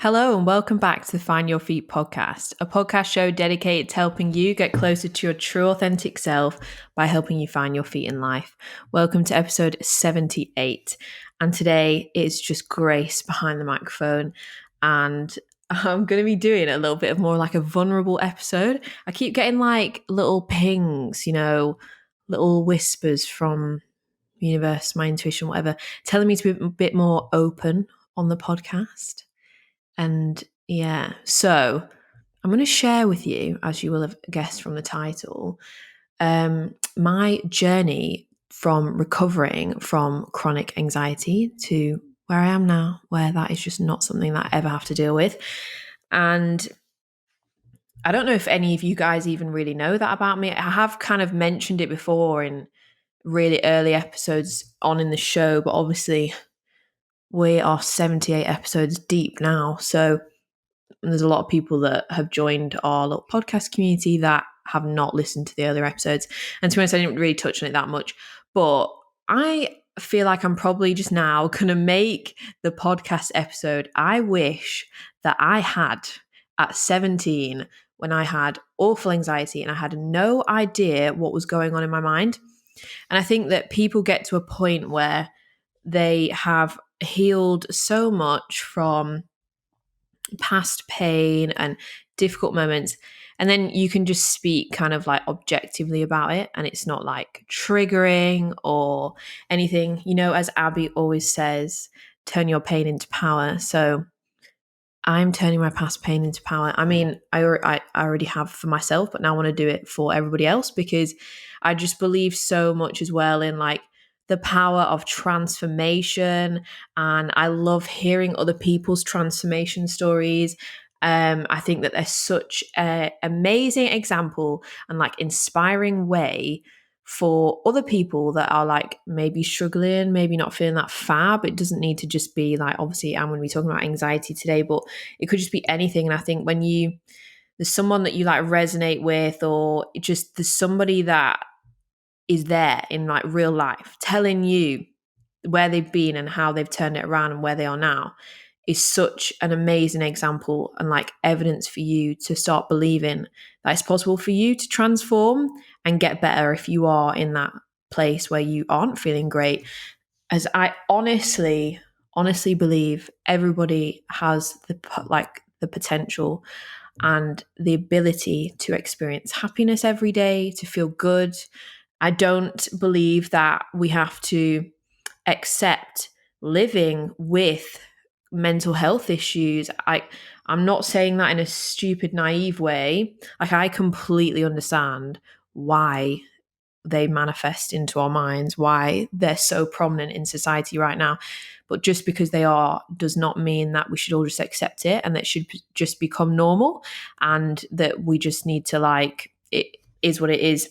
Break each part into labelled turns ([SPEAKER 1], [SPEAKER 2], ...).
[SPEAKER 1] Hello and welcome back to the Find Your Feet podcast, a podcast show dedicated to helping you get closer to your true authentic self by helping you find your feet in life. Welcome to episode 78. And today it's just Grace behind the microphone. And I'm going to be doing a little bit of more like a vulnerable episode. I keep getting like little pings, little whispers from universe, my intuition, whatever, telling me to be a bit more open on the podcast. And yeah, so I'm going to share with you, as you will have guessed from the title, my journey from recovering from chronic anxiety to where I am now, where that is just not something that I ever have to deal with. And I don't know if any of you guys even really know that about me. I have kind of mentioned it before in really early episodes on in the show, but obviously we are 78 episodes deep now. So there's a lot of people that have joined our little podcast community that have not listened to the earlier episodes. And to be honest, I didn't really touch on it that much. But I feel like I'm probably just now going to make the podcast episode I wish that I had at 17 when I had awful anxiety and I had no idea what was going on in my mind. And I think that people get to a point where they have healed so much from past pain and difficult moments, and then you can just speak kind of like objectively about it, and it's not like triggering or anything, as Abby always says, turn your pain into power. So I'm turning my past pain into power. I mean, I already have for myself, but now I want to do it for everybody else, because I just believe so much as well in like the power of transformation. And I love hearing other people's transformation stories. I think that they're such an amazing example and like inspiring way for other people that are like maybe struggling, maybe not feeling that fab. It doesn't need to just be like, obviously I'm going to be talking about anxiety today, but it could just be anything. And I think when there's someone that you like resonate with, or just there's somebody that is there in like real life telling you where they've been and how they've turned it around and where they are now, is such an amazing example and like evidence for you to start believing that it's possible for you to transform and get better if you are in that place where you aren't feeling great. As I honestly believe everybody has the potential and the ability to experience happiness every day, to feel good. I don't believe that we have to accept living with mental health issues. I'm not saying that in a stupid, naive way. Like, I completely understand why they manifest into our minds, why they're so prominent in society right now. But just because they are does not mean that we should all just accept it and that should just become normal, and that we just need to like, it is what it is.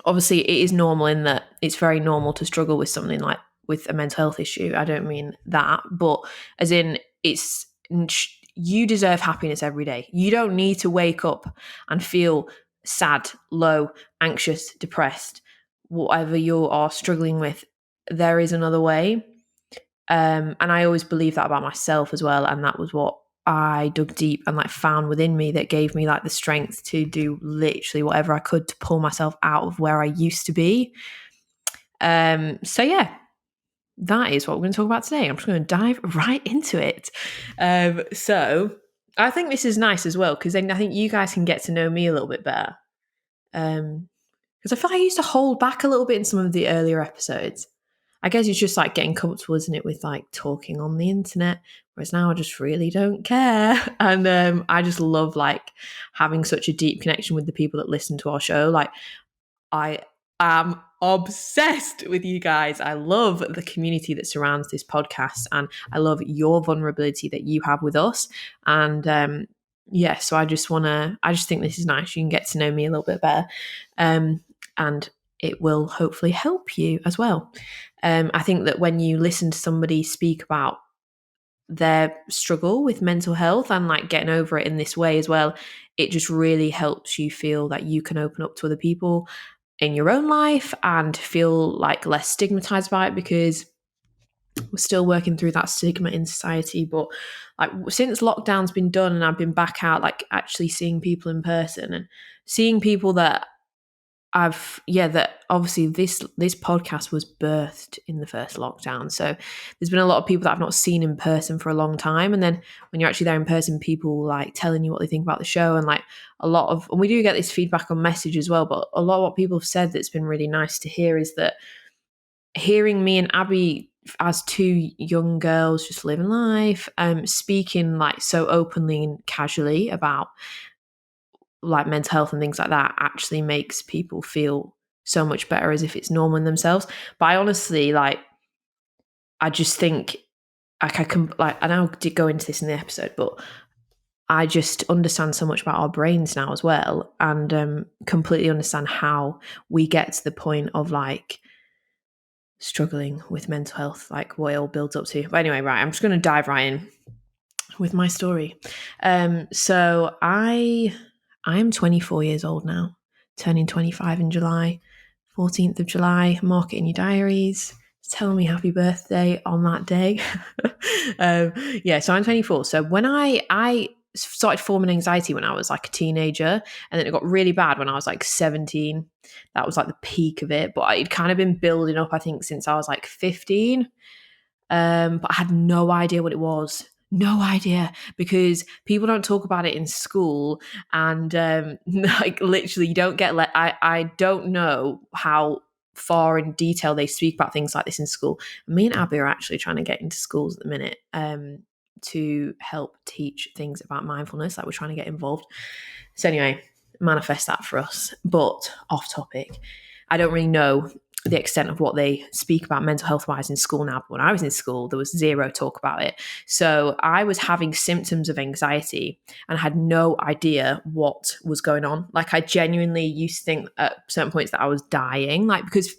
[SPEAKER 1] Obviously, it is normal in that it's very normal to struggle with something like with a mental health issue. I don't mean that, but as in you deserve happiness every day. You don't need to wake up and feel sad, low, anxious, depressed, whatever you are struggling with. There is another way. And I always believe that about myself as well. And that was what I dug deep and like found within me that gave me like the strength to do literally whatever I could to pull myself out of where I used to be. So yeah, that is what we're going to talk about today. I'm just going to dive right into it. So I think this is nice as well, because then I think you guys can get to know me a little bit better. Because I feel like I used to hold back a little bit in some of the earlier episodes. I guess it's just like getting comfortable, isn't it, with like talking on the internet, whereas now I just really don't care. And I just love like having such a deep connection with the people that listen to our show. Like, I am obsessed with you guys. I love the community that surrounds this podcast, and I love your vulnerability that you have with us. And yeah, so I just think this is nice. You can get to know me a little bit better. And it will hopefully help you as well. I think that when you listen to somebody speak about their struggle with mental health and like getting over it in this way as well, it just really helps you feel that you can open up to other people in your own life and feel like less stigmatized by it, because we're still working through that stigma in society. But like since lockdown's been done and I've been back out, like actually seeing people in person and seeing people that that obviously this podcast was birthed in the first lockdown. So there's been a lot of people that I've not seen in person for a long time. And then when you're actually there in person, people like telling you what they think about the show, and like and we do get this feedback on message as well, but a lot of what people have said that's been really nice to hear is that hearing me and Abby as two young girls just living life, speaking like so openly and casually about like mental health and things like that actually makes people feel so much better, as if it's normal in themselves. But I honestly I just think like I can like, and I did go into this in the episode, but I just understand so much about our brains now as well, and completely understand how we get to the point of like struggling with mental health, like what it all builds up to. But anyway, right, I'm just going to dive right in with my story. So I am 24 years old now, turning 25 in July, 14th of July. Mark it in your diaries. Tell me happy birthday on that day. So I'm 24. So when I started forming anxiety when I was like a teenager, and then it got really bad when I was like 17. That was like the peak of it, but it'd kind of been building up, I think, since I was like 15. But I had no idea what it was. No idea, because people don't talk about it in school, and like literally you don't get I don't know how far in detail they speak about things like this in school. Me and Abby are actually trying to get into schools at the minute to help teach things about mindfulness. Like we're trying to get involved. So anyway, manifest that for us. But off topic, I don't really know the extent of what they speak about mental health wise in school now. But when I was in school, there was zero talk about it. So I was having symptoms of anxiety and I had no idea what was going on. Like I genuinely used to think at certain points that I was dying, like because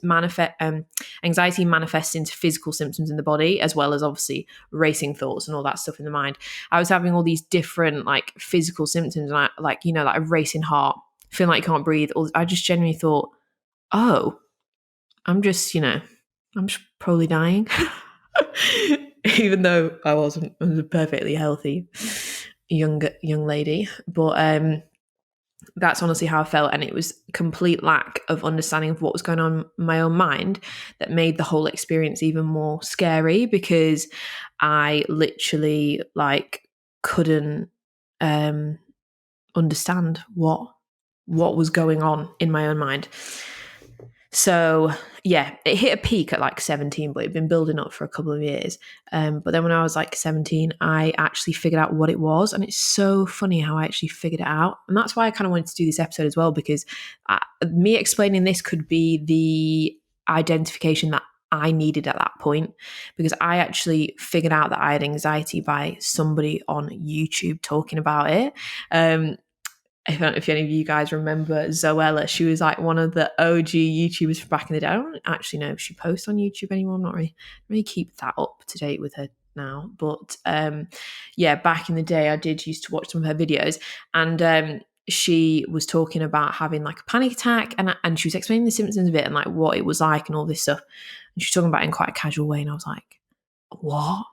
[SPEAKER 1] anxiety manifests into physical symptoms in the body, as well as obviously racing thoughts and all that stuff in the mind. I was having all these different like physical symptoms, and I like a racing heart, feeling like you can't breathe. I just genuinely thought, oh, I'm just, I'm just probably dying. Even though I wasn't. I was a perfectly healthy young lady. But that's honestly how I felt. And it was complete lack of understanding of what was going on in my own mind that made the whole experience even more scary, because I literally couldn't understand what was going on in my own mind. So yeah, it hit a peak at like 17, but it'd been building up for a couple of years. But then when I was like 17, I actually figured out what it was. And it's so funny how I actually figured it out. And that's why I kind of wanted to do this episode as well, because me explaining this could be the identification that I needed at that point, because I actually figured out that I had anxiety by somebody on YouTube talking about it. I don't know if any of you guys remember Zoella. She was like one of the OG YouTubers from back in the day. I don't actually know if she posts on YouTube anymore. I'm not really keep that up to date with her now. But back in the day, I did used to watch some of her videos, and she was talking about having like a panic attack, and she was explaining the symptoms of it and like what it was like and all this stuff. And she was talking about it in quite a casual way, and I was like, what?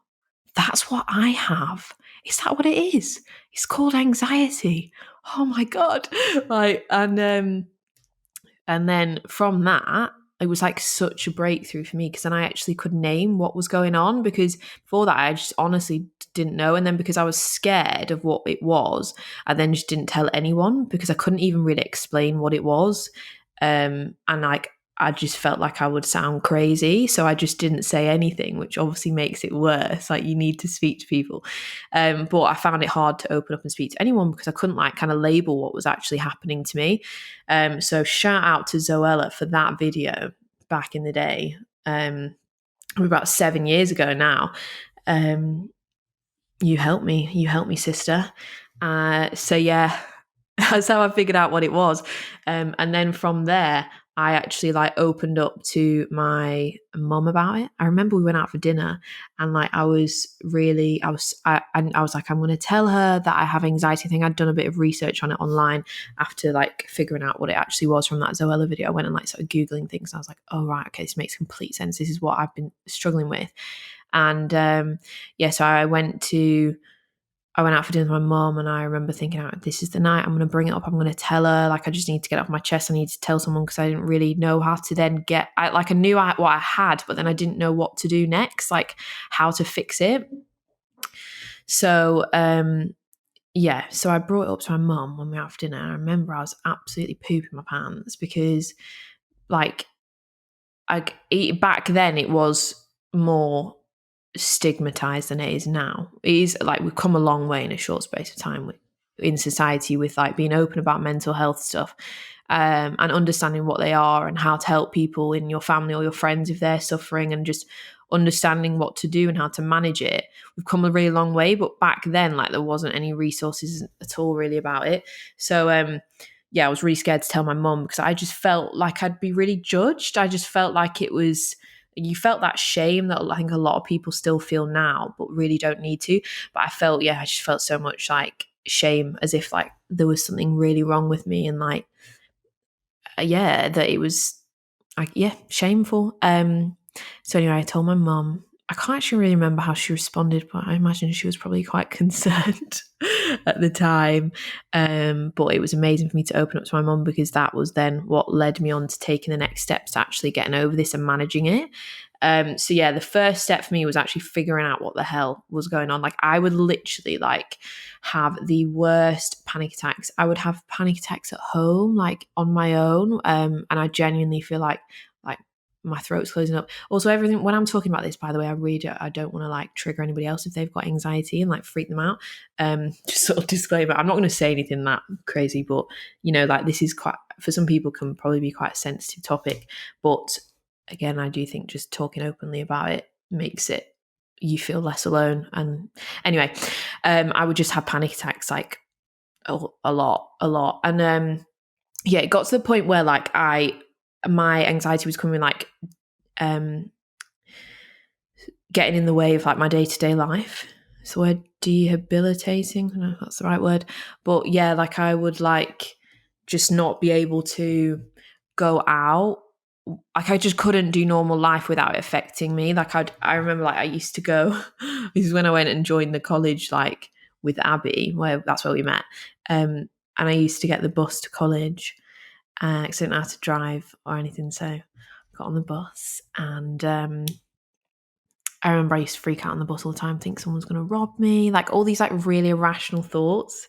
[SPEAKER 1] That's what I have. Is that what it is? It's called anxiety. Oh my God. And then from that, it was like such a breakthrough for me, because then I actually could name what was going on, because before that I just honestly didn't know. And then because I was scared of what it was, I then just didn't tell anyone, because I couldn't even really explain what it was. And like I just felt like I would sound crazy. So I just didn't say anything, which obviously makes it worse. Like you need to speak to people. But I found it hard to open up and speak to anyone, because I couldn't like kind of label what was actually happening to me. So shout out to Zoella for that video back in the day. About 7 years ago now. You helped me, sister. So yeah, that's how I figured out what it was. And then from there, I actually like opened up to my mum about it. I remember we went out for dinner, and like I was like, I'm going to tell her that I have anxiety. I think I'd done a bit of research on it online after like figuring out what it actually was from that Zoella video. I went and like started Googling things, and I was like, oh right, okay, this makes complete sense. This is what I've been struggling with. And so I went out for dinner with my mom, and I remember thinking, oh, this is the night I'm going to bring it up. I'm going to tell her, like, I just need to get it off my chest. I need to tell someone, because I didn't really know how to then I knew what I had, but then I didn't know what to do next, like how to fix it. So, so I brought it up to my mum when we were out for dinner. And I remember I was absolutely pooping my pants because, like, back then it was more stigmatized than it is now. It is like we've come a long way in a short space of time in society with like being open about mental health stuff, and understanding what they are and how to help people in your family or your friends if they're suffering, and just understanding what to do and how to manage it. We've come a really long way, but back then, like, there wasn't any resources at all really about it. So I was really scared to tell my mum, because I just felt like I'd be really judged. I just felt like you felt that shame that I think a lot of people still feel now, but really don't need to. But I just felt so much like shame, as if like there was something really wrong with me, and like, that it was like, shameful. So anyway, I told my mum. I can't actually really remember how she responded, but I imagine she was probably quite concerned at the time. But it was amazing for me to open up to my mum, because that was then what led me on to taking the next steps to actually getting over this and managing it. The first step for me was actually figuring out what the hell was going on. Like, I would literally like have the worst panic attacks. I would have panic attacks at home, like on my own. And I genuinely feel like my throat's closing up. Also, everything, when I'm talking about this, by the way, I don't want to like trigger anybody else if they've got anxiety and like freak them out. Just sort of disclaimer, I'm not going to say anything that crazy, but like, this is quite, for some people, can probably be quite a sensitive topic. But again, I do think just talking openly about it makes it, you feel less alone. And anyway, I would just have panic attacks like a lot. And it got to the point where like my anxiety was coming like getting in the way of like my day-to-day life. So we're debilitating, I don't know if that's the right word, but like I would like just not be able to go out. Like, I just couldn't do normal life without it affecting me. Like, I remember like I used to go this is when I went and joined the college, like with Abby, that's where we met, and I used to get the bus to college, because I didn't know how to drive or anything. So I got on the bus, and I remember I used to freak out on the bus all the time, think someone's going to rob me, like all these like really irrational thoughts.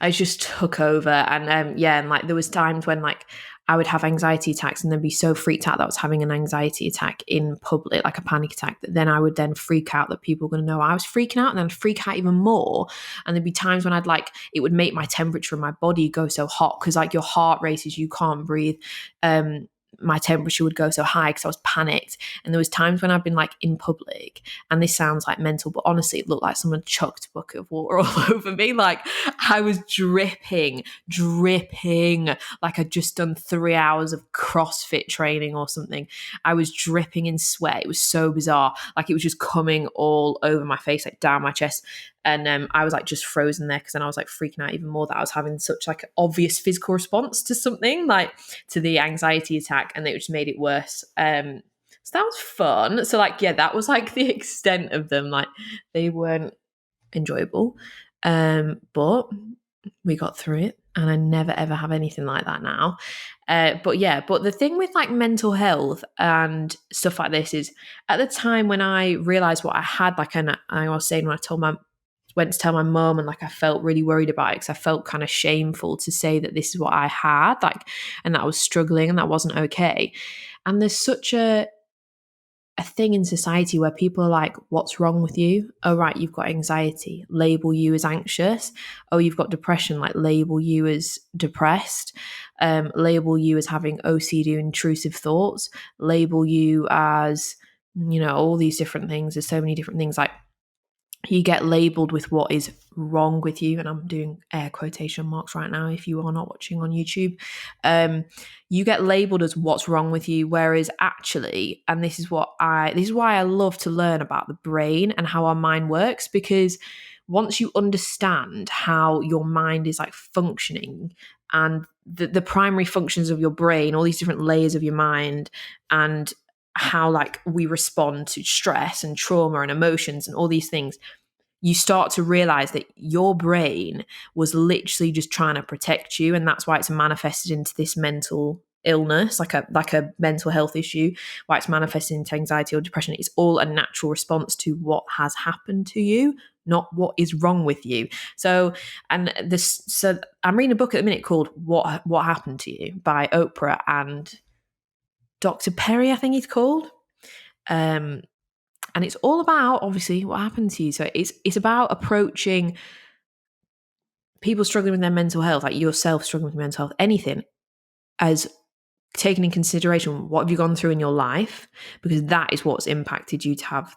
[SPEAKER 1] I just took over, and and like there was times when like I would have anxiety attacks and then be so freaked out that I was having an anxiety attack in public, like a panic attack, that then I would then freak out that people were going to know I was freaking out, and then I'd freak out even more. And there'd be times when it would make my temperature in my body go so hot, because like your heart races, you can't breathe. My temperature would go so high because I was panicked. And there was times when I've been like in public, and this sounds like mental, but honestly, it looked like someone chucked a bucket of water all over me. Like, I was dripping, like I'd just done 3 hours of CrossFit training or something. I was dripping in sweat. It was so bizarre. Like, it was just coming all over my face, like down my chest. And I was like just frozen there, because then I was like freaking out even more that I was having such like an obvious physical response to something, like to the anxiety attack, and it just made it worse. So that was fun. So like, that was like the extent of them. Like, they weren't enjoyable, but we got through it, and I never ever have anything like that now. But the thing with like mental health and stuff like this is, at the time when I realized what I had, like, and I was saying when I went to tell my mum, and like I felt really worried about it, because I felt kind of shameful to say that this is what I had, like, and that I was struggling and that wasn't okay. And there's such a thing in society where people are like, what's wrong with you? Oh, right, you've got anxiety, label you as anxious. Oh, you've got depression, like label you as depressed. Label you as having OCD, intrusive thoughts. Label you as, all these different things. There's so many different things. Like, you get labeled with what is wrong with you, and I'm doing air quotation marks right now if you are not watching on YouTube. You get labeled as what's wrong with you, whereas actually, and this is why I love to learn about the brain and how our mind works, because once you understand how your mind is like functioning, and the primary functions of your brain, all these different layers of your mind, and how like we respond to stress and trauma and emotions and all these things, you start to realize that your brain was literally just trying to protect you, and that's why it's manifested into this mental illness, like a mental health issue, why it's manifested into anxiety or depression. It's all a natural response to what has happened to you, not what is wrong with you. So I'm reading a book at the minute called What Happened to You by Oprah and Dr. Perry, I think he's called. And it's all about, obviously, what happened to you. So it's about approaching people struggling with their mental health, like yourself struggling with mental health, anything, as taking in consideration what have you gone through in your life, because that is what's impacted you to have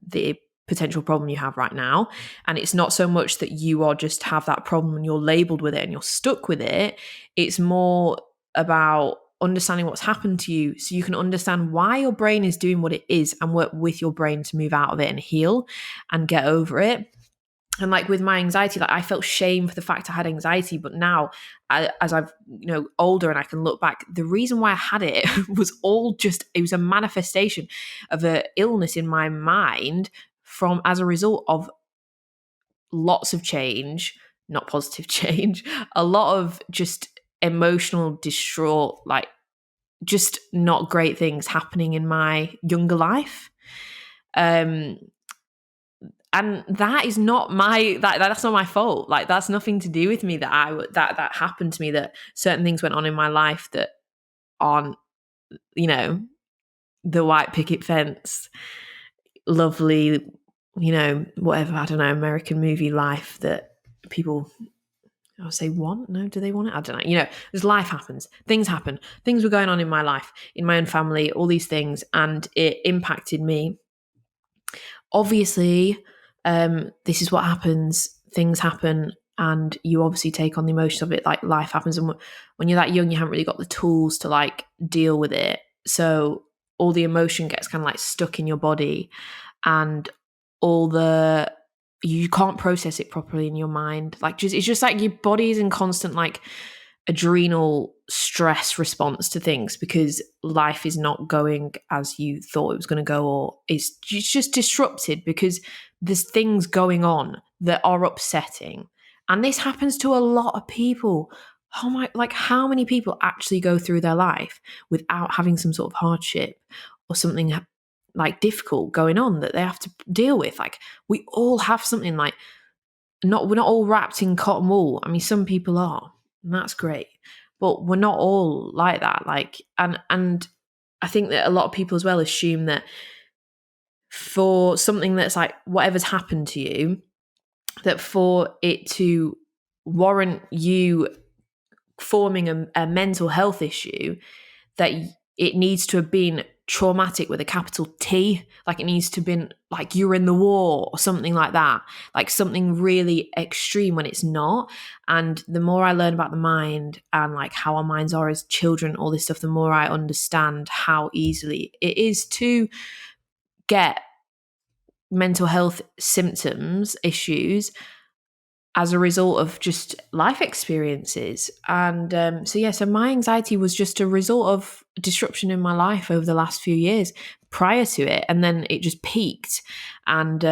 [SPEAKER 1] the potential problem you have right now. And it's not so much that you are just have that problem and you're labeled with it and you're stuck with it. It's more about understanding what's happened to you so you can understand why your brain is doing what it is and work with your brain to move out of it and heal and get over it. And like with my anxiety, like I felt shame for the fact I had anxiety, but now as I've older and I can look back, the reason why I had it was it was a manifestation of an illness in my mind as a result of lots of change, not positive change, a lot of just emotional distraught, like just not great things happening in my younger life. And that is not that's not my fault. Like that's nothing to do with me that happened to me, that certain things went on in my life that aren't, the white picket fence, lovely, whatever, I don't know, American movie life that people, I'll say want? No, do they want it? I don't know. There's life happens. Things happen. Things were going on in my life, in my own family, all these things, and it impacted me. Obviously, this is what happens. Things happen, and you obviously take on the emotions of it. Like life happens, and when you're that young, you haven't really got the tools to like deal with it. So all the emotion gets kind of like stuck in your body, and you can't process it properly in your mind. Like it's just like your body is in constant like adrenal stress response to things because life is not going as you thought it was going to go, or it's just disrupted because there's things going on that are upsetting. And this happens to a lot of people. How many people actually go through their life without having some sort of hardship or something like difficult going on that they have to deal with? Like we all have something, like we're not all wrapped in cotton wool. I mean, some people are, and that's great, but we're not all like that. Like, and I think that a lot of people as well assume that for something that's like whatever's happened to you, that for it to warrant you forming a mental health issue, that it needs to have been traumatic with a capital T. Like it needs to have been like you were in the war or something like that, like something really extreme, when it's not. And the more I learn about the mind and like how our minds are as children, all this stuff, the more I understand how easily it is to get mental health symptoms, issues, as a result of just life experiences. And so my anxiety was just a result of disruption in my life over the last few years prior to it. And then it just peaked. And,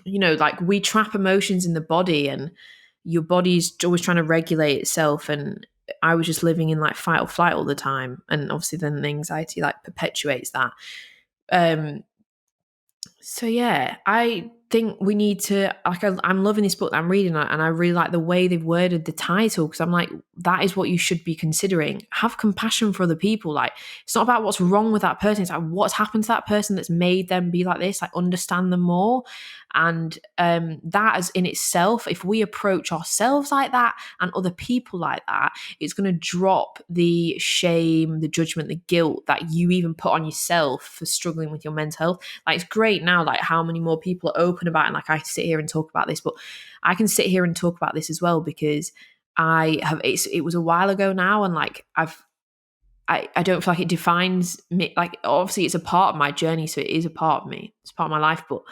[SPEAKER 1] like we trap emotions in the body, and your body's always trying to regulate itself. And I was just living in like fight or flight all the time. And obviously then the anxiety like perpetuates that. I think we need to, like, I'm loving this book that I'm reading, and I really like the way they've worded the title, because I'm like, that is what you should be considering. Have compassion for other people. Like, it's not about what's wrong with that person. It's like what's happened to that person that's made them be like this. Like, understand them more. And that is in itself, if we approach ourselves like that and other people like that, it's going to drop the shame, the judgment, the guilt that you even put on yourself for struggling with your mental health. Like, it's great now, like how many more people are open about it. And like I sit here and talk about this, but I can sit here and talk about this as well because it was a while ago now, and like I don't feel like it defines me. Like, obviously it's a part of my journey, so it is a part of me, it's part of my life, but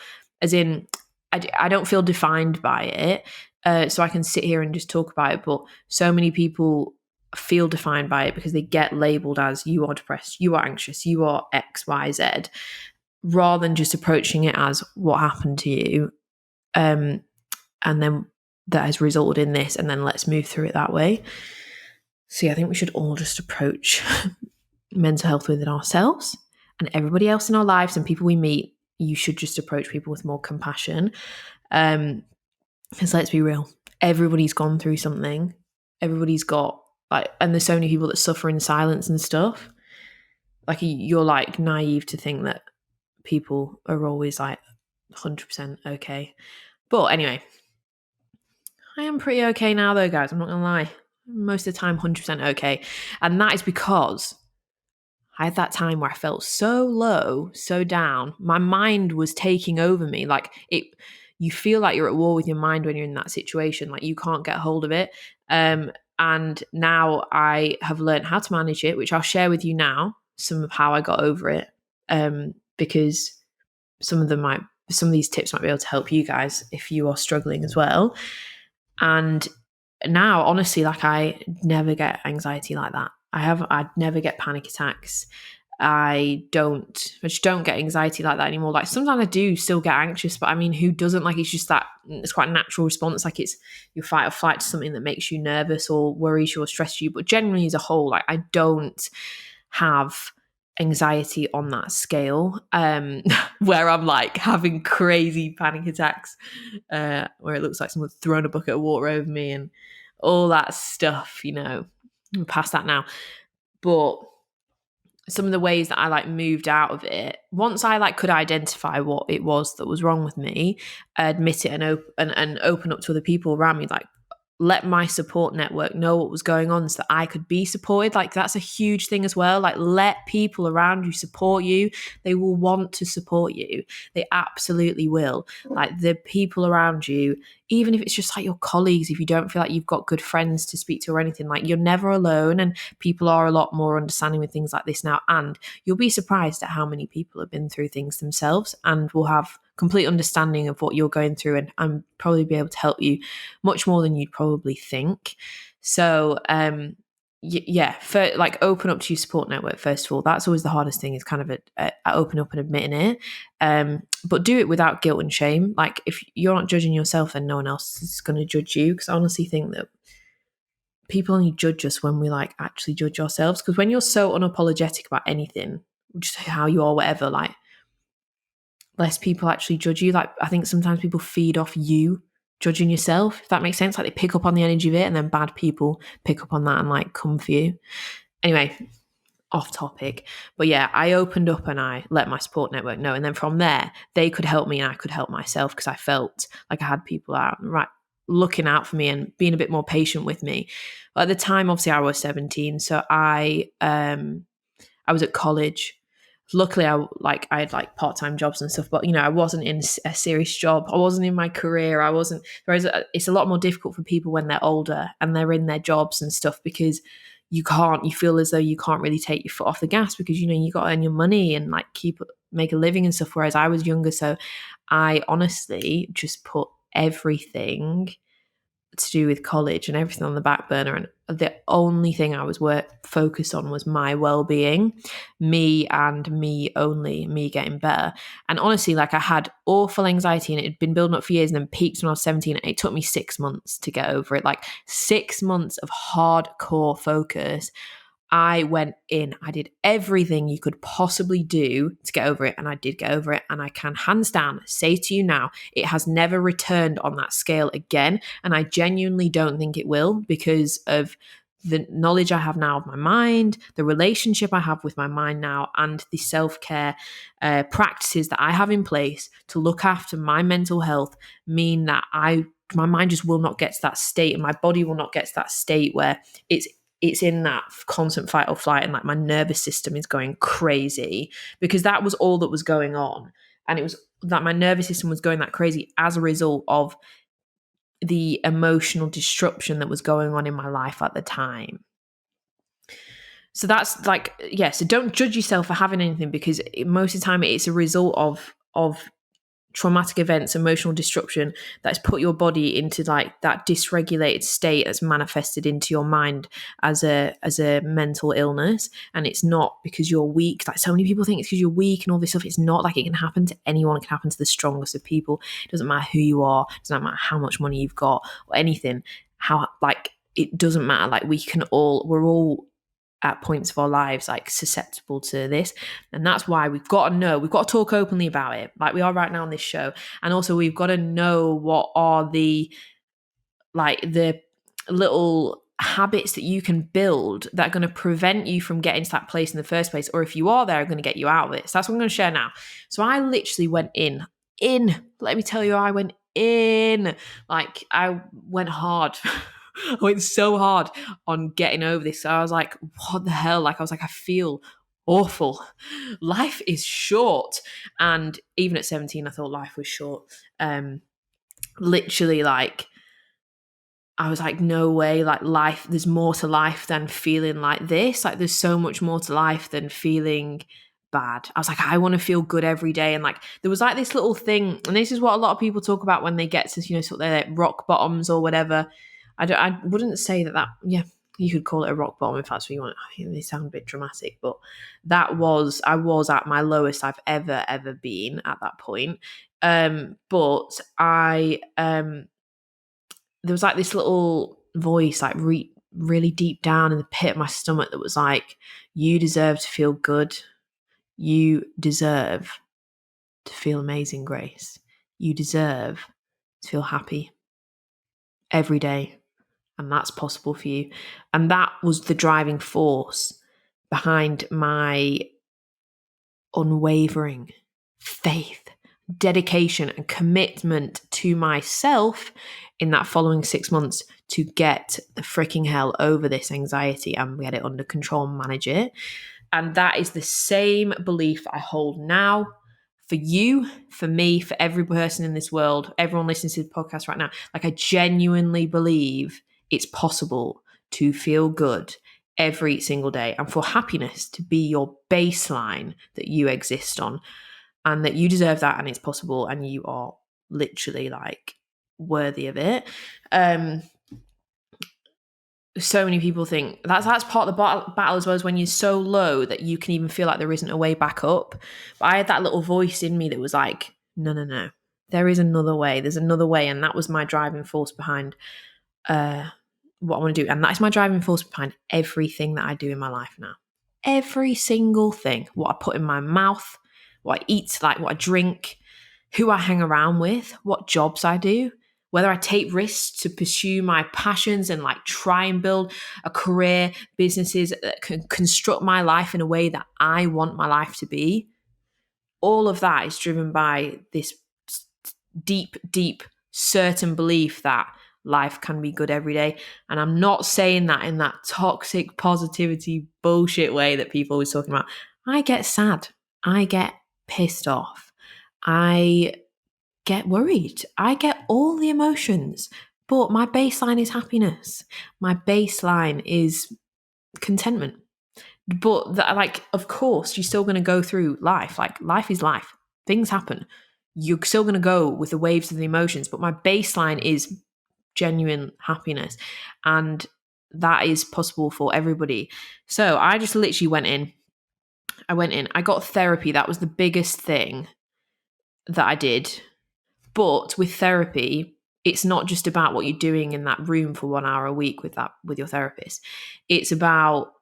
[SPEAKER 1] as in I don't feel defined by it, so I can sit here and just talk about it. But so many people feel defined by it because they get labeled as you are depressed, you are anxious, you are X, Y, Z, rather than just approaching it as what happened to you. And then that has resulted in this, and then let's move through it that way. So yeah, I think we should all just approach mental health within ourselves and everybody else in our lives and people we meet. You should just approach people with more compassion. Because let's be real, everybody's gone through something. Everybody's got and there's so many people that suffer in silence and stuff. Like you're like naive to think that people are always like 100% okay. But anyway, I am pretty okay now though, guys. I'm not gonna lie. Most of the time, 100% okay. And that is because I had that time where I felt so low, so down. My mind was taking over me. You feel like you're at war with your mind when you're in that situation. Like you can't get hold of it. And now I have learned how to manage it, which I'll share with you now, some of how I got over it. Because some of these tips might be able to help you guys if you are struggling as well. And now, honestly, I never get anxiety like that. I'd never get panic attacks. I just don't get anxiety like that anymore. Like sometimes I do still get anxious, but I mean, who doesn't? Like it's just that it's quite a natural response. Like it's your fight or flight to something that makes you nervous or worries you or stresses you. But generally as a whole, like I don't have anxiety on that scale where I'm like having crazy panic attacks where it looks like someone's thrown a bucket of water over me and all that stuff, I'm past that now. But some of the ways that I moved out of it, once I could identify what it was that was wrong with me, admit it and open up to other people around me, let my support network know what was going on so that I could be supported. That's a huge thing as well. Let people around you support you. They will want to support you. They absolutely will. The people around you, even if it's just your colleagues, if you don't feel like you've got good friends to speak to or anything, you're never alone, and people are a lot more understanding with things like this now. And you'll be surprised at how many people have been through things themselves and will have complete understanding of what you're going through and probably be able to help you much more than you'd probably think. So open up to your support network first of all. That's always the hardest thing, is kind of open up and admitting it, but do it without guilt and shame. If you're not judging yourself, then no one else is going to judge you, because I honestly think that people only judge us when we actually judge ourselves, because when you're so unapologetic about anything, just how you are, whatever, less people actually judge you. I think sometimes people feed off you judging yourself, if that makes sense. They pick up on the energy of it, and then bad people pick up on that and come for you. Anyway, off topic. But yeah, I opened up and I let my support network know. And then from there, they could help me and I could help myself, because I felt like I had people out looking out for me and being a bit more patient with me. But at the time, obviously, I was 17. So I was at college. Luckily, I had part-time jobs and stuff, but I wasn't in a serious job. I wasn't in my career. It's a lot more difficult for people when they're older and they're in their jobs and stuff, because you feel as though you can't really take your foot off the gas, because you got to earn your money and make a living and stuff. Whereas I was younger, so I honestly just put everything to do with college and everything on the back burner, and the only thing I was focused on was my well-being, me and me only, me getting better. And honestly, I had awful anxiety, and it had been building up for years, and then peaked when I was 17. It took me 6 months to get over it. 6 months of hardcore focus. I went in, I did everything you could possibly do to get over it, and I did get over it. And I can hands down say to you now, it has never returned on that scale again. And I genuinely don't think it will, because of the knowledge I have now of my mind, the relationship I have with my mind now, and the self-care practices that I have in place to look after my mental health mean that my mind just will not get to that state, and my body will not get to that state where it's in that constant fight or flight, and my nervous system is going crazy, because that was all that was going on. And it was that my nervous system was going that crazy as a result of the emotional disruption that was going on in my life at the time. So that's so don't judge yourself for having anything, because most of the time it's a result of traumatic events, emotional disruption that's put your body into like that dysregulated state that's manifested into your mind as a mental illness. And it's not because you're weak. Like so many people think it's because you're weak and all this stuff. It's not. Like it can happen to anyone. It can happen to the strongest of people. It doesn't matter who you are. It doesn't matter how much money you've got or anything. How like it doesn't matter. Like we're all at points of our lives like susceptible to this, and that's why we've got to talk openly about it like we are right now on this show. And also we've got to know what are the little habits that you can build that are going to prevent you from getting to that place in the first place, or if you are there, are going to get you out of it. So that's what I'm going to share now. So I literally went in let me tell you, I went in, like I went hard. I went so hard on getting over this. So I was like, what the hell? Like, I was like, I feel awful. Life is short. And even at 17, I thought life was short. Literally, like, I was like, no way, like life, there's more to life than feeling like this. Like, there's so much more to life than feeling bad. I was like, I want to feel good every day. And like, there was like this little thing, and this is what a lot of people talk about when they get to, sort of their rock bottoms or whatever. I wouldn't say that, yeah, you could call it a rock bottom if that's what you want. I think they sound a bit dramatic, but I was at my lowest I've ever been at that point. But there was like this little voice, like really deep down in the pit of my stomach that was like, you deserve to feel good. You deserve to feel amazing, Grace. You deserve to feel happy every day. And that's possible for you. And that was the driving force behind my unwavering faith, dedication, and commitment to myself in that following 6 months to get the freaking hell over this anxiety and get it under control and manage it. And that is the same belief I hold now for you, for me, for every person in this world, everyone listening to the podcast right now. Like, I genuinely believe it's possible to feel good every single day and for happiness to be your baseline that you exist on, and that you deserve that, and it's possible, and you are literally like worthy of it. So many people think that's part of the battle as well, as when you're so low that you can even feel like there isn't a way back up. But I had that little voice in me that was like, no, there is another way. There's another way. And that was my driving force behind what I want to do. And that is my driving force behind everything that I do in my life now. Every single thing, what I put in my mouth, what I eat, like what I drink, who I hang around with, what jobs I do, whether I take risks to pursue my passions and like try and build a career, businesses that can construct my life in a way that I want my life to be. All of that is driven by this deep, certain belief that life can be good every day. And I'm not saying that in that toxic positivity bullshit way that people always talking about. I get sad. I get pissed off. I get worried. I get all the emotions. But my baseline is happiness. My baseline is contentment. But like, of course, you're still going to go through life. Like, life is life. Things happen. You're still going to go with the waves of the emotions. But my baseline is genuine happiness. And that is possible for everybody. So I just literally went in. I got therapy. That was the biggest thing that I did. But with therapy, it's not just about what you're doing in that room for 1 hour a week with your therapist. It's about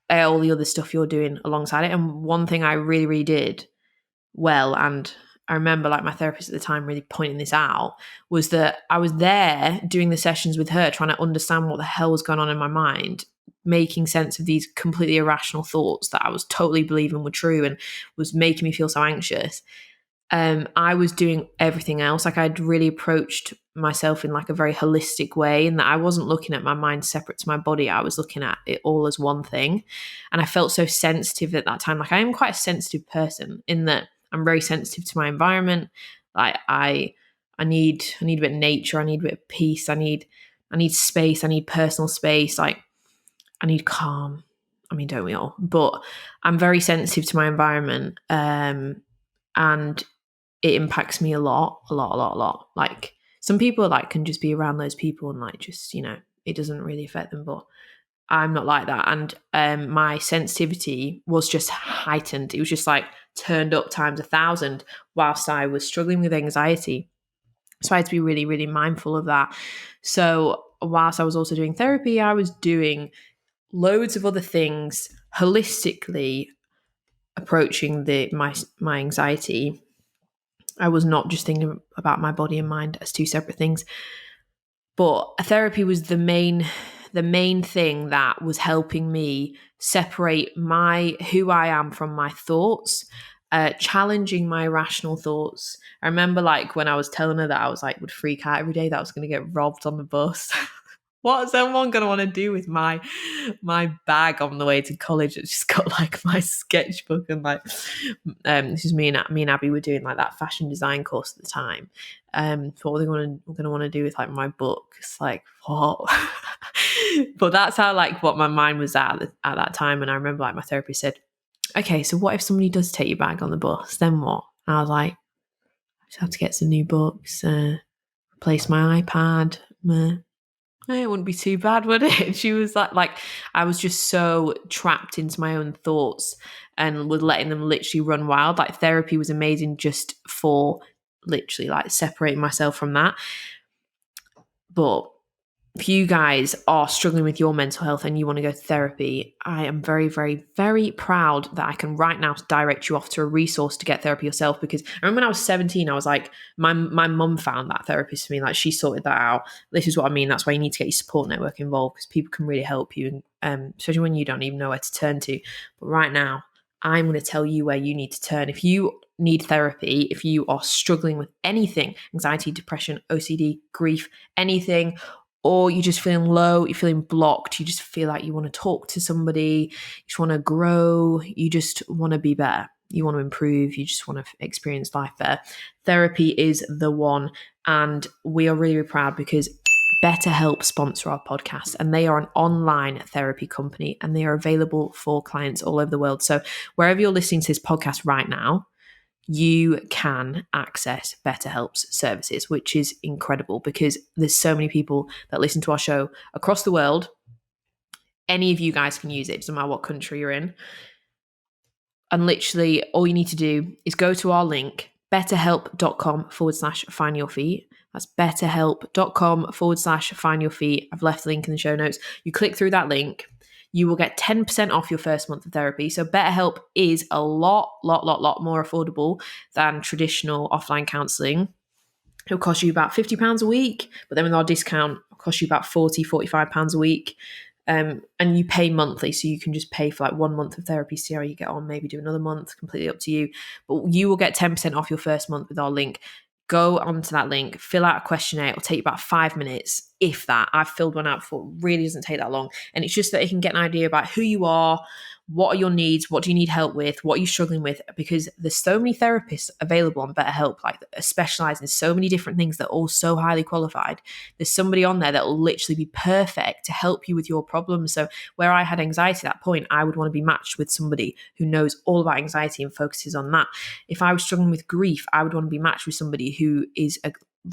[SPEAKER 1] all the other stuff you're doing alongside it. And one thing I really, really did well, and I remember like my therapist at the time really pointing this out, was that I was there doing the sessions with her, trying to understand what the hell was going on in my mind, making sense of these completely irrational thoughts that I was totally believing were true and was making me feel so anxious. I was doing everything else. Like, I'd really approached myself in like a very holistic way, and that I wasn't looking at my mind separate to my body. I was looking at it all as one thing. And I felt so sensitive at that time. Like, I am quite a sensitive person in that I'm very sensitive to my environment. Like, I need a bit of nature. I need a bit of peace. I need space. I need personal space. Like, I need calm. I mean, don't we all? But I'm very sensitive to my environment. And it impacts me a lot. Like some people like can just be around those people and like just, it doesn't really affect them, but I'm not like that. And my sensitivity was just heightened. It was just like turned up times 1,000 whilst I was struggling with anxiety. So I had to be really, really mindful of that. So whilst I was also doing therapy, I was doing loads of other things holistically approaching my anxiety. I was not just thinking about my body and mind as two separate things. But therapy was the main thing that was helping me separate who I am from my thoughts, challenging my rational thoughts. I remember like when I was telling her that I was like would freak out every day that I was going to get robbed on the bus. What is someone going to want to do with my bag on the way to college? It's just got like my sketchbook and like this is me and Abby were doing like that fashion design course at the time. So what we're going to want to do with like my book? It's like what? But that's how like what my mind was at that time. And I remember like my therapist said, "Okay, so what if somebody does take your bag on the bus? Then what?" And I was like, "I just have to get some new books, replace my iPad." It wouldn't be too bad, would it? And she was like I was just so trapped into my own thoughts and was letting them literally run wild. Like therapy was amazing just for literally like separating myself from that. But if you guys are struggling with your mental health and you want to go to therapy, I am very, very, very proud that I can right now direct you off to a resource to get therapy yourself. Because I remember when I was 17, I was like, my mum found that therapist for me. Like she sorted that out. This is what I mean. That's why you need to get your support network involved because people can really help you, especially when you don't even know where to turn to. But right now, I'm going to tell you where you need to turn. If you need therapy, if you are struggling with anything, anxiety, depression, OCD, grief, anything, or you're just feeling low, you're feeling blocked, you just feel like you want to talk to somebody, you just want to grow, you just want to be better, you want to improve, you just want to experience life better, therapy is the one. And we are really, really proud because BetterHelp sponsor our podcast, and they are an online therapy company and they are available for clients all over the world. So wherever you're listening to this podcast right now, you can access BetterHelp's services, which is incredible because there's so many people that listen to our show across the world. Any of you guys can use it, doesn't matter what country you're in. And literally all you need to do is go to our link, betterhelp.com/findyourfeet. That's betterhelp.com/findyourfeet. I've left the link in the show notes. You click through that link, you will get 10% off your first month of therapy. So BetterHelp is a lot more affordable than traditional offline counselling. It'll cost you about £50 a week, but then with our discount, it'll cost you about £45 a week. And you pay monthly, so you can just pay for like 1 month of therapy, see how you get on, maybe do another month, completely up to you. But you will get 10% off your first month with our link. Go onto that link, fill out a questionnaire. It'll take you about 5 minutes, if that. I've filled one out before. It really doesn't take that long. And it's just that you can get an idea about who you are, what are your needs, what do you need help with, what are you struggling with, because there's so many therapists available on BetterHelp, like specialize in so many different things that are all so highly qualified. There's somebody on there that will literally be perfect to help you with your problems. So where I had anxiety at that point, I would want to be matched with somebody who knows all about anxiety and focuses on that. If I was struggling with grief, I would want to be matched with somebody who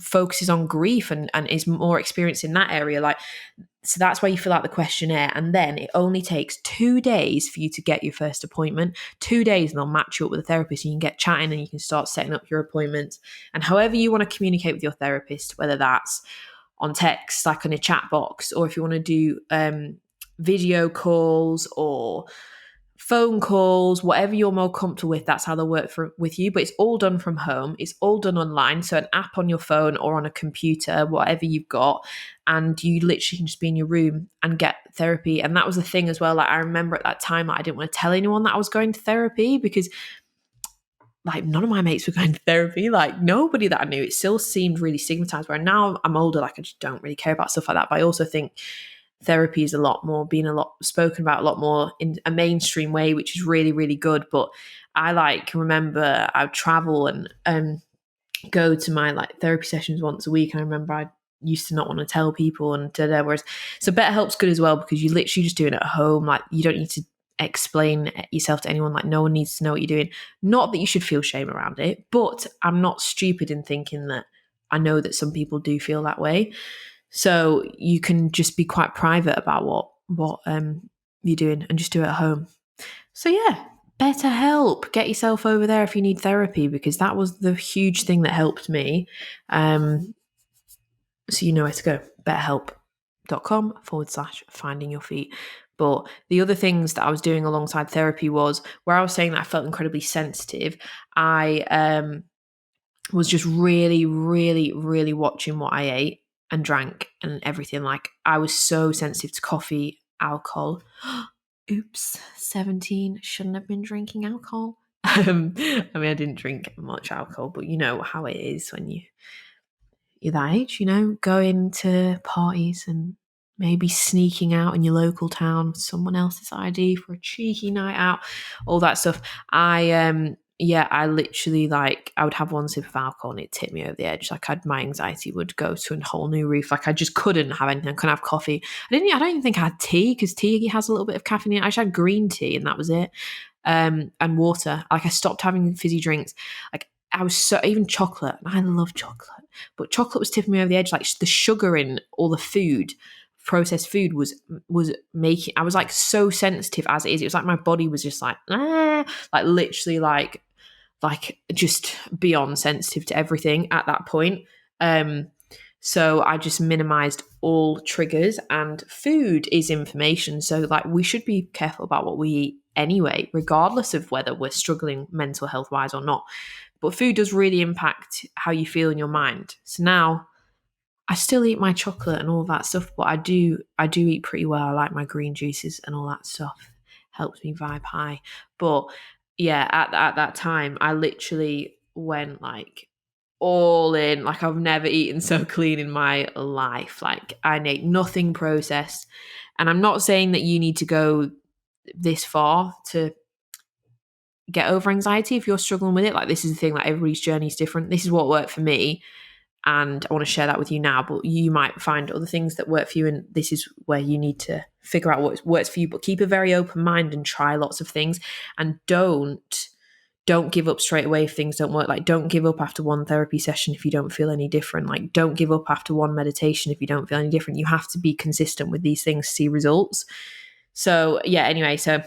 [SPEAKER 1] focuses on grief and is more experienced in that area. So that's why you fill out the questionnaire, and then it only takes 2 days for you to get your first appointment. 2 days and they'll match you up with a therapist and you can get chatting and you can start setting up your appointments. And however you want to communicate with your therapist, whether that's on text, like on a chat box, or if you want to do video calls or phone calls, whatever you're more comfortable with, that's how they'll work with you. But it's all done from home. It's all done online. So an app on your phone or on a computer, whatever you've got, and you literally can just be in your room and get therapy. And that was the thing as well. Like I remember at that time, I didn't want to tell anyone that I was going to therapy because like none of my mates were going to therapy, like nobody that I knew. It still seemed really stigmatized, where now I'm older, like I just don't really care about stuff like that. But I also think therapy is being a lot spoken about a lot more in a mainstream way, which is really, really good. But I remember I would travel and go to my like therapy sessions once a week. And I remember I used to not want to tell people and whereas so BetterHelp's good as well because you literally just do it at home. Like you don't need to explain yourself to anyone. Like, no one needs to know what you're doing. Not that you should feel shame around it, but I'm not stupid in thinking that I know that some people do feel that way. So you can just be quite private about what you're doing and just do it at home. So yeah, BetterHelp. Get yourself over there if you need therapy, because that was the huge thing that helped me. So you know where to go. BetterHelp.com/finding your feet. But the other things that I was doing alongside therapy was, where I was saying that I felt incredibly sensitive, I was just really, really, really watching what I ate and drank and everything. Like, I was so sensitive to coffee, alcohol. Oops, 17, shouldn't have been drinking alcohol. I mean, I didn't drink much alcohol, but you know how it is when you're that age, going to parties and maybe sneaking out in your local town with someone else's ID for a cheeky night out, all that stuff. I literally, like, I would have one sip of alcohol and it tipped me over the edge. Like, my anxiety would go to a whole new roof. Like, I just couldn't have anything. I couldn't have coffee. I don't even think I had tea, because tea has a little bit of caffeine in it. I just had green tea and that was it. And water. Like, I stopped having fizzy drinks. Like, I was so, even chocolate, and I love chocolate, but chocolate was tipping me over the edge. Like, the sugar in all the food, processed food, was making, I was like so sensitive as it is. It was like my body was just like, like literally like just beyond sensitive to everything at that point. So I just minimized all triggers, and food is information. So, like, we should be careful about what we eat anyway, regardless of whether we're struggling mental health wise or not. But food does really impact how you feel in your mind. So now I still eat my chocolate and all that stuff, but I do eat pretty well. I like my green juices and all that stuff. Helps me vibe high. But yeah, at that time, I literally went like all in. Like, I've never eaten so clean in my life. Like, I ate nothing processed. And I'm not saying that you need to go this far to get over anxiety if you're struggling with it. Like, this is the thing, like, everybody's journey is different. This is what worked for me, and I want to share that with you now. But you might find other things that work for you, and this is where you need to figure out what works for you. But keep a very open mind and try lots of things, and don't give up straight away if things don't work. Like, don't give up after one therapy session if you don't feel any different. Like, don't give up after one meditation if you don't feel any different. You have to be consistent with these things to see results. So yeah, anyway, so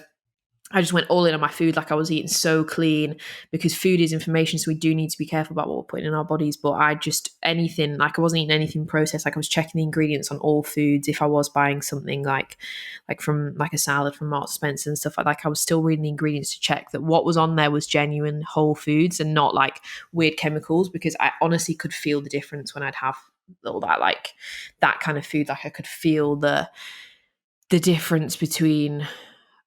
[SPEAKER 1] I just went all in on my food. Like, I was eating so clean, because food is information. So we do need to be careful about what we're putting in our bodies. But I just, anything, like, I wasn't eating anything processed. Like, I was checking the ingredients on all foods. If I was buying something like from like a salad from Marks Spencer and stuff like that, I was still reading the ingredients to check that what was on there was genuine whole foods and not like weird chemicals, because I honestly could feel the difference when I'd have all that, like, that kind of food. Like, I could feel the difference between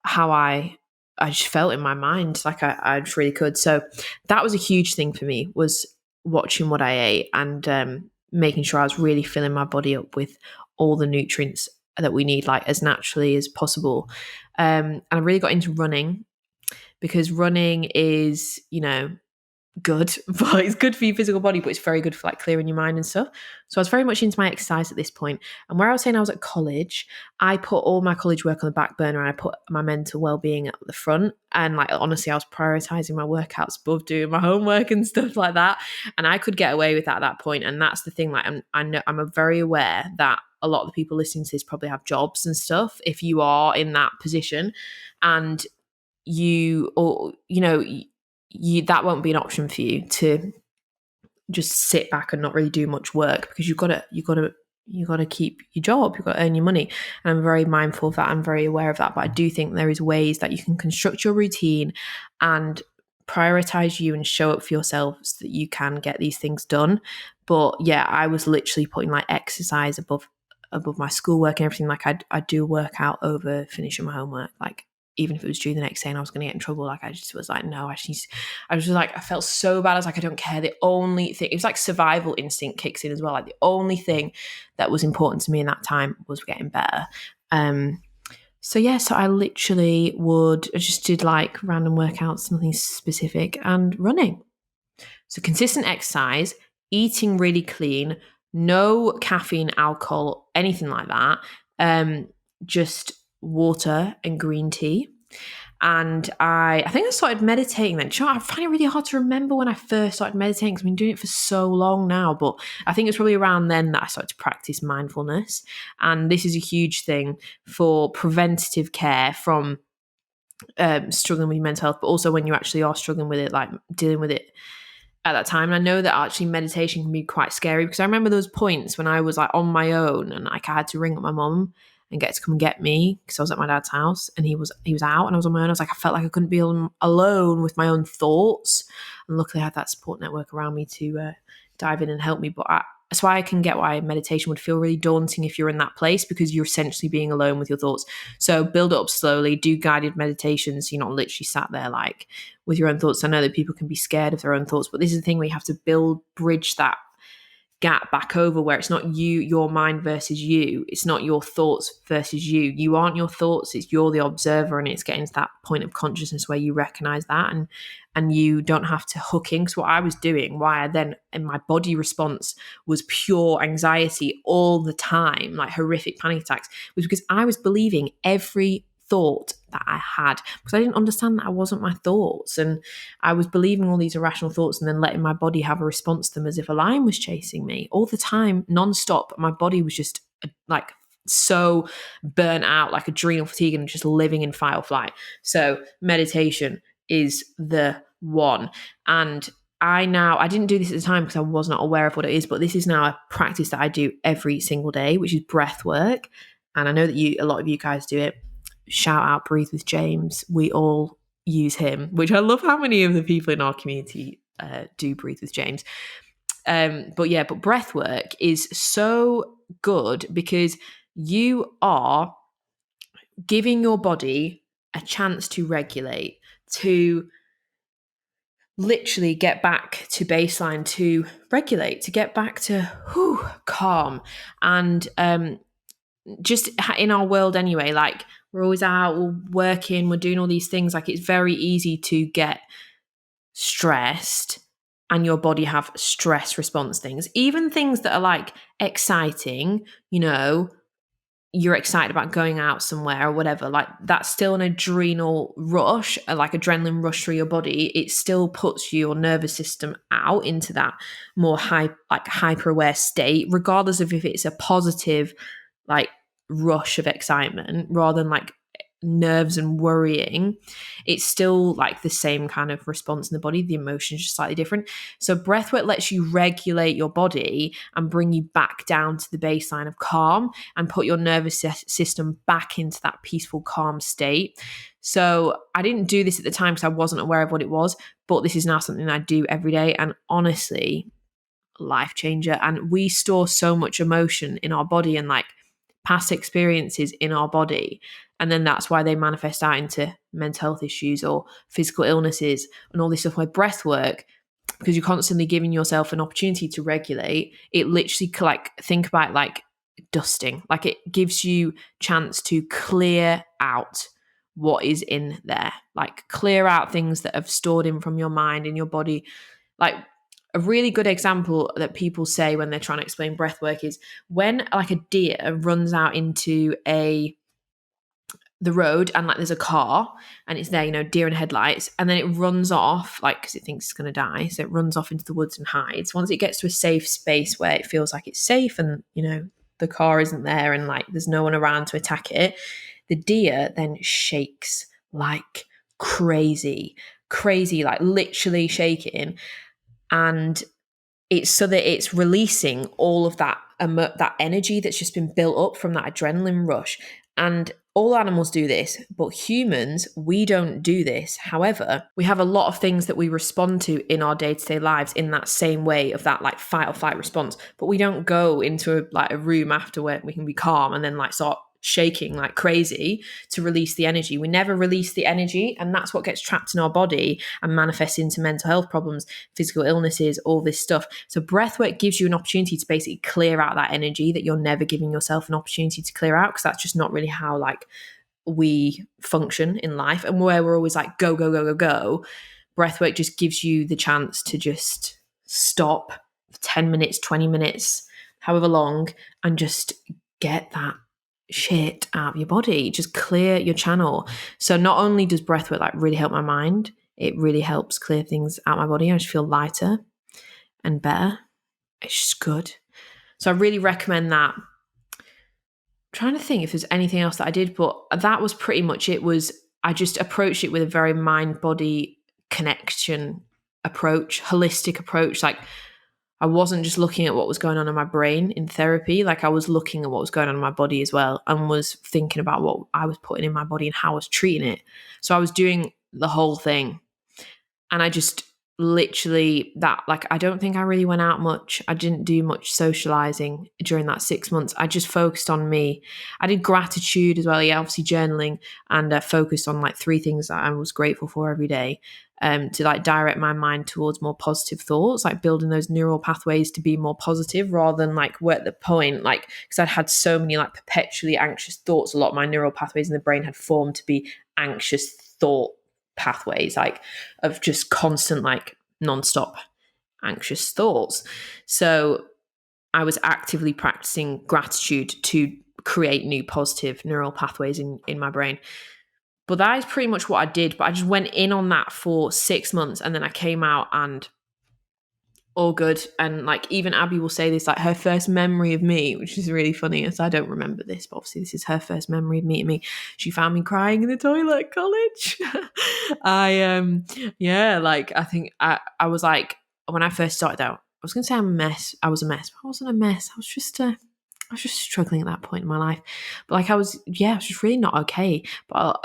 [SPEAKER 1] how I just felt in my mind. Like, I just really could. So that was a huge thing for me, was watching what I ate and making sure I was really filling my body up with all the nutrients that we need, like, as naturally as possible. And I really got into running, because running is, good, but it's good for your physical body, but it's very good for, like, clearing your mind and stuff. So I was very much into my exercise at this point. And where I was saying I was at college, I put all my college work on the back burner, and I put my mental well-being at the front. And, like, honestly, I was prioritizing my workouts above doing my homework and stuff like that. And I could get away with that at that point. And that's the thing, like, I'm very aware that a lot of the people listening to this probably have jobs and stuff. If you are in that position, and that won't be an option for you to just sit back and not really do much work, because you've got to keep your job, you've got to earn your money. And I'm very mindful of that. I'm very aware of that. But I do think there is ways that you can construct your routine and prioritize you and show up for yourself so that you can get these things done. But yeah, I was literally putting, like, exercise above my schoolwork and everything. Like, I do work out over finishing my homework. Like, even if it was due the next day and I was going to get in trouble, like, I just was like, no, I was like, I felt so bad. I was like, I don't care. The only thing, it was like survival instinct kicks in as well. Like, the only thing that was important to me in that time was getting better. So I literally I just did, like, random workouts, nothing specific, and running. So consistent exercise, eating really clean, no caffeine, alcohol, anything like that. Just water and green tea. And I think I started meditating then. Do you know, I find it really hard to remember when I first started meditating because I've been doing it for so long now. But I think it's probably around then that I started to practice mindfulness. And this is a huge thing for preventative care from struggling with your mental health, but also when you actually are struggling with it, like dealing with it at that time. And I know that actually meditation can be quite scary because I remember those points when I was like on my own and like I had to ring up my mum and get to come and get me because I was at my dad's house and he was out and I was on my own. I was like, I felt like I couldn't be alone with my own thoughts. And luckily I had that support network around me to dive in and help me. But that's why I can get why meditation would feel really daunting if you're in that place because you're essentially being alone with your thoughts. So build it up slowly, do guided meditations. So you're not literally sat there like with your own thoughts. I know that people can be scared of their own thoughts, but this is the thing where you have to bridge that gap back over where it's not your mind versus you. It's not your thoughts versus you. You aren't your thoughts. It's you're the observer, and it's getting to that point of consciousness where you recognize that and you don't have to hook in. Because what I was doing, why I then in my body response was pure anxiety all the time, like horrific panic attacks, was because I was believing every thought that I had because I didn't understand that I wasn't my thoughts, and I was believing all these irrational thoughts and then letting my body have a response to them as if a lion was chasing me all the time, non-stop. My body was just like so burnt out, like adrenal fatigue, and just living in fight or flight. So meditation is the one. And I didn't do this at the time because I was not aware of what it is, but this is now a practice that I do every single day, which is breath work. And I know that a lot of you guys do it. Shout out Breathe with James. We all use him, which I love how many of the people in our community do Breathe with James. But breath work is so good because you are giving your body a chance to regulate, to literally get back to baseline, to regulate, to get back to calm. And just in our world anyway, like we're always out, we're working, we're doing all these things. Like it's very easy to get stressed and your body have stress response things, even things that are like exciting, you're excited about going out somewhere or whatever, like that's still an adrenal rush, like adrenaline rush through your body. It still puts your nervous system out into that more hyper aware state, regardless of if it's a positive like rush of excitement rather than like nerves and worrying. It's still like the same kind of response in the body. The emotion is just slightly different. So breathwork lets you regulate your body and bring you back down to the baseline of calm and put your nervous system back into that peaceful, calm state. So I didn't do this at the time because I wasn't aware of what it was, but this is now something I do every day. And honestly, life changer. And we store so much emotion in our body and like past experiences in our body. And then that's why they manifest out into mental health issues or physical illnesses and all this stuff. Like breath work, because you're constantly giving yourself an opportunity to regulate, it literally like think about like dusting. Like it gives you chance to clear out what is in there, like clear out things that have stored in from your mind and your body. Like a really good example that people say when they're trying to explain breath work is when like a deer runs out into the road and like there's a car and it's there, deer in headlights, and then it runs off like because it thinks it's going to die, so it runs off into the woods and hides. Once it gets to a safe space where it feels like it's safe and the car isn't there and like there's no one around to attack it, the deer then shakes like crazy, like literally shaking. And it's so that it's releasing all of that that energy that's just been built up from that adrenaline rush. And all animals do this, but humans, we don't do this. However, we have a lot of things that we respond to in our day-to-day lives in that same way of that like fight or flight response. But we don't go into a room after where we can be calm and then like start shaking like crazy to release the energy. We never release the energy, and that's what gets trapped in our body and manifests into mental health problems, physical illnesses, all this stuff. So breathwork gives you an opportunity to basically clear out that energy that you're never giving yourself an opportunity to clear out, because that's just not really how like we function in life, and where we're always like go go go go go. Breathwork just gives you the chance to just stop 10 minutes, 20 minutes, however long, and just get that shit out of your body, just clear your channel. So not only does breathwork like really help my mind, it really helps clear things out of my body. I just feel lighter and better. It's just good. So I really recommend that. I'm trying to think if there's anything else that I did, but that was pretty much it. I just approached it with a very mind-body connection approach, holistic approach. Like, I wasn't just looking at what was going on in my brain in therapy. Like, I was looking at what was going on in my body as well, and was thinking about what I was putting in my body and how I was treating it. So I was doing the whole thing. And I just literally I don't think I really went out much. I didn't do much socializing during that 6 months. I just focused on me. I did gratitude as well. Yeah, obviously journaling, and focused on like 3 things that I was grateful for every day. To like direct my mind towards more positive thoughts, like building those neural pathways to be more positive, rather than like we're at the point, like, because I'd had so many like perpetually anxious thoughts. A lot of my neural pathways in the brain had formed to be anxious thought pathways, like of just constant, like nonstop anxious thoughts. So I was actively practicing gratitude to create new positive neural pathways in my brain. But that is pretty much what I did. But I just went in on that for 6 months, and then I came out and all good. And like, even Abby will say this, like her first memory of me, which is really funny, as I don't remember this, but obviously this is her first memory of meeting me. She found me crying in the toilet at college. I think I was like, when I first started out, I was gonna say I'm a mess. I was a mess, but I wasn't a mess. I was just struggling at that point in my life. But like, I was just really not okay. But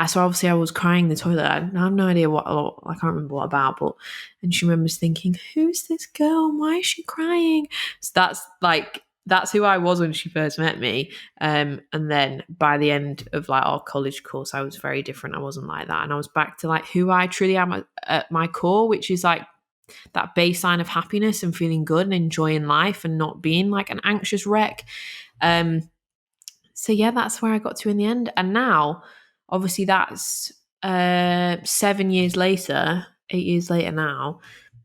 [SPEAKER 1] so obviously I was crying in the toilet. I have no idea what, I can't remember what about, and she remembers thinking, who's this girl? Why is she crying? So that's who I was when she first met me. And then by the end of like our college course, I was very different. I wasn't like that. And I was back to like who I truly am at my core, which is like that baseline of happiness and feeling good and enjoying life and not being like an anxious wreck. So yeah, that's where I got to in the end. And now, obviously, that's 7 years later, 8 years later now.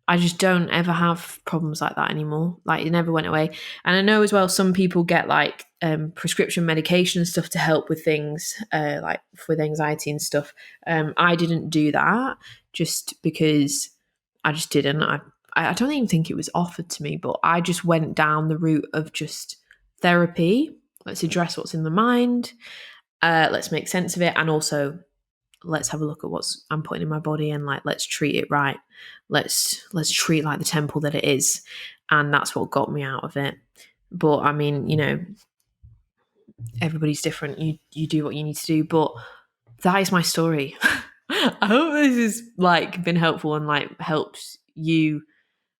[SPEAKER 1] I just don't ever have problems like that anymore. Like, it never went away. And I know as well, some people get like prescription medication and stuff to help with things, like with anxiety and stuff. I didn't do that just because I just didn't. I don't even think it was offered to me, but I just went down the route of just therapy. Let's address what's in the mind. Let's make sense of it, and also let's have a look at what's I'm putting in my body, and like, let's treat it right. Let's treat it like the temple that it is. And that's what got me out of it. But I mean, everybody's different. You do what you need to do, but that is my story. I hope this has like been helpful and like helps you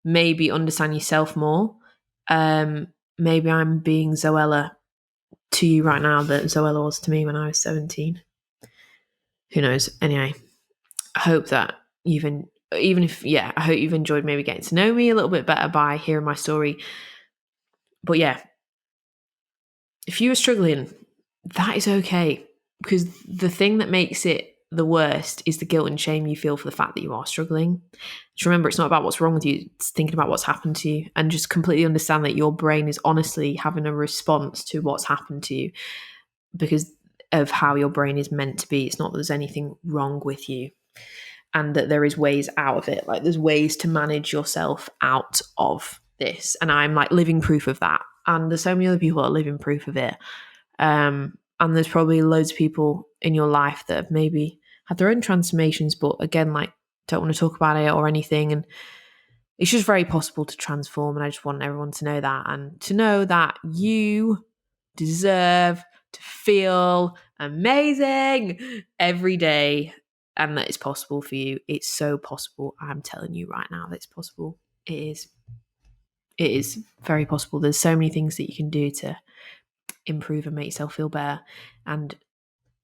[SPEAKER 1] maybe understand yourself more. Maybe I'm being Zoella to you right now that Zoella was to me when I was 17. Who knows? Anyway, I hope that I hope you've enjoyed maybe getting to know me a little bit better by hearing my story. But yeah, if you are struggling, that is okay, because the thing that makes it the worst is the guilt and shame you feel for the fact that you are struggling. Just remember, it's not about what's wrong with you, it's thinking about what's happened to you, and just completely understand that your brain is honestly having a response to what's happened to you because of how your brain is meant to be. It's not that there's anything wrong with you, and that there is ways out of it. Like, there's ways to manage yourself out of this. And I'm like living proof of that. And there's so many other people that are living proof of it. And there's probably loads of people in your life that have maybe had their own transformations, but again, like, don't want to talk about it or anything. And it's just very possible to transform. And I just want everyone to know that, and to know that you deserve to feel amazing every day, and that it's possible for you. It's so possible. I'm telling you right now that it's possible. It is very possible. There's so many things that you can do to improve and make yourself feel better, and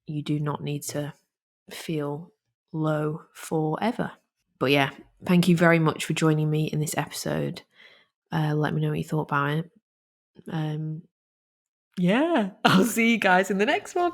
[SPEAKER 1] you do not need to feel low forever. But yeah, thank you very much for joining me in this episode. Let me know what you thought about it. I'll see you guys in the next one.